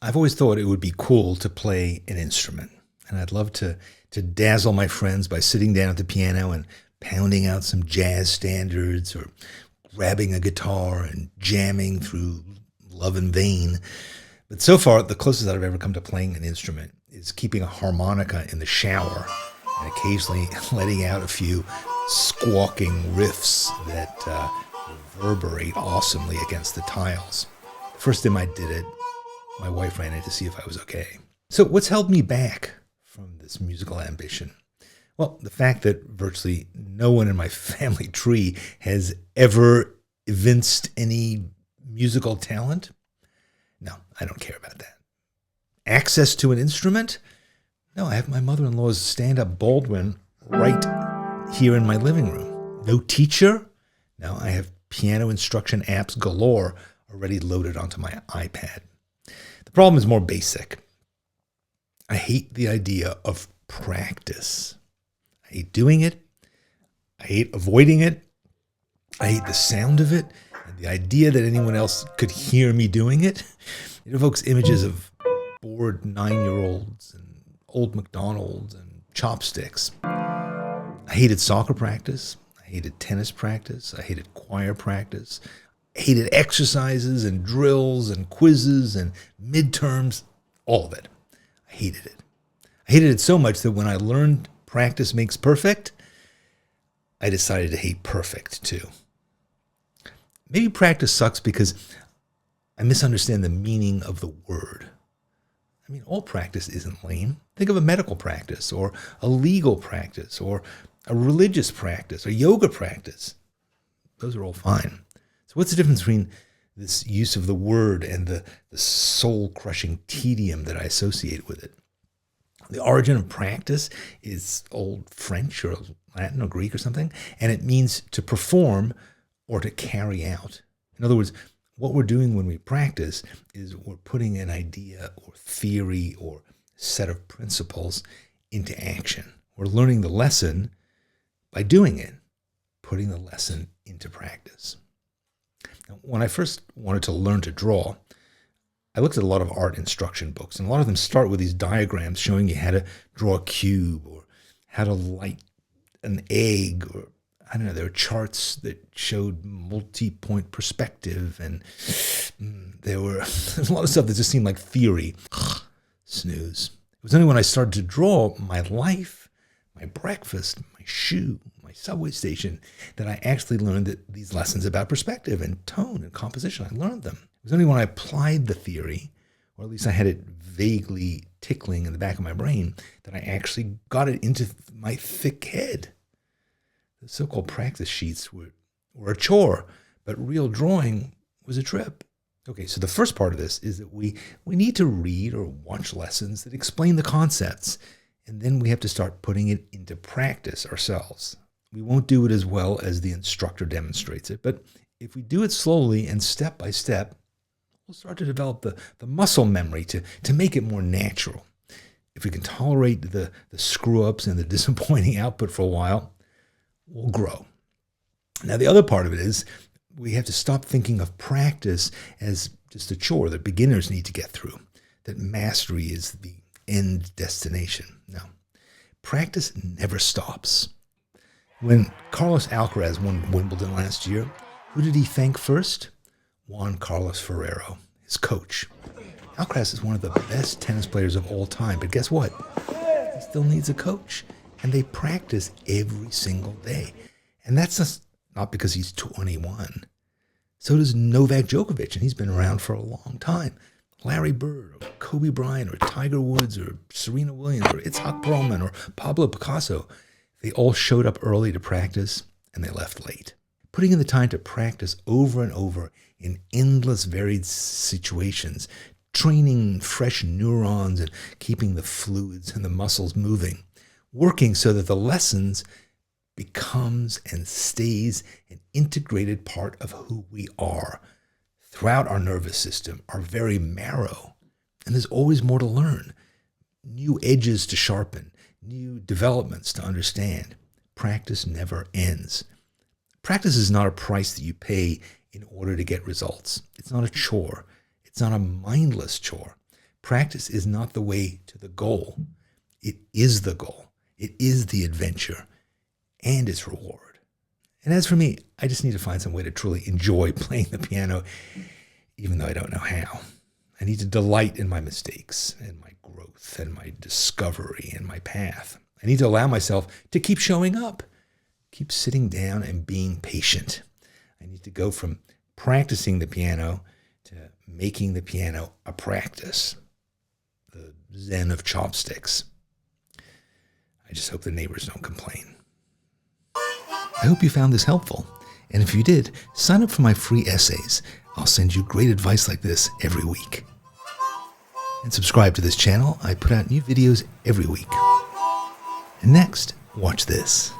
I've always thought it would be cool to play an instrument. And I'd love to dazzle my friends by sitting down at the piano and pounding out some jazz standards or grabbing a guitar and jamming through Love in Vain. But so far, the closest that I've ever come to playing an instrument is keeping a harmonica in the shower and occasionally letting out a few squawking riffs that reverberate awesomely against the tiles. The first time I did it, my wife ran in to see if I was okay. So what's held me back from this musical ambition? Well, the fact that virtually no one in my family tree has ever evinced any musical talent. No, I don't care about that. Access to an instrument? No, I have my mother-in-law's stand-up Baldwin right here in my living room. No teacher? No, I have piano instruction apps galore already loaded onto my iPad. The problem is more basic. I hate the idea of practice. I hate doing it. I hate avoiding it. I hate the sound of it. And the idea that anyone else could hear me doing it. It evokes images of bored 9-year-olds and old McDonald's and chopsticks. I hated soccer practice. I hated tennis practice. I hated choir practice. I hated exercises and drills and quizzes and midterms. All of it. I hated it. I hated it so much that when I learned practice makes perfect, I decided to hate perfect too. Maybe practice sucks because I misunderstand the meaning of the word. I mean, all practice isn't lame. Think of a medical practice or a legal practice or a religious practice or yoga practice. Those are all fine. So what's the difference between this use of the word and the soul-crushing tedium that I associate with it? The origin of practice is old French or Latin or Greek or something, and it means to perform or to carry out. In other words, what we're doing when we practice is we're putting an idea or theory or set of principles into action. We're learning the lesson by doing it, putting the lesson into practice. Now, when I first wanted to learn to draw, I looked at a lot of art instruction books, and a lot of them start with these diagrams showing you how to draw a cube or how to light an egg, or I don't know, there were charts that showed multi-point perspective, and there's a lot of stuff that just seemed like theory. Snooze. It was only when I started to draw my life, my breakfast, my shoe, my subway station, that I actually learned that these lessons about perspective and tone and composition, I learned them. It was only when I applied the theory, or at least I had it vaguely tickling in the back of my brain, that I actually got it into my thick head. The so-called practice sheets were a chore, but real drawing was a trip. Okay, so the first part of this is that we need to read or watch lessons that explain the concepts, and then we have to start putting it into practice ourselves. We won't do it as well as the instructor demonstrates it, but if we do it slowly and step by step, we'll start to develop the muscle memory to make it more natural. If we can tolerate the screw-ups and the disappointing output for a while, we'll grow. Now, the other part of it is we have to stop thinking of practice as just a chore that beginners need to get through, that mastery is the end destination. No, practice never stops. When Carlos Alcaraz won Wimbledon last year, who did he thank first? Juan Carlos Ferrero, his coach. Alcaraz is one of the best tennis players of all time, but guess what? He still needs a coach, and they practice every single day. And that's just not because he's 21. So does Novak Djokovic, and he's been around for a long time. Larry Bird, or Kobe Bryant, or Tiger Woods, or Serena Williams, or Itzhak Perlman, or Pablo Picasso. They all showed up early to practice, and they left late. Putting in the time to practice over and over in endless varied situations, training fresh neurons and keeping the fluids and the muscles moving, working so that the lessons becomes and stays an integrated part of who we are throughout our nervous system, our very marrow. And there's always more to learn, new edges to sharpen, new developments to understand. Practice never ends. Practice is not a price that you pay in order to get results. It's not a chore. It's not a mindless chore. Practice is not the way to the goal. It is the goal. It is the adventure and its reward. And as for me, I just need to find some way to truly enjoy playing the piano, even though I don't know how. I need to delight in my mistakes and my growth and my discovery and my path. I need to allow myself to keep showing up, keep sitting down and being patient. I need to go from practicing the piano to making the piano a practice, the zen of chopsticks. I just hope the neighbors don't complain. I hope you found this helpful. And if you did, sign up for my free essays. I'll send you great advice like this every week. And subscribe to this channel. I put out new videos every week. And next, watch this.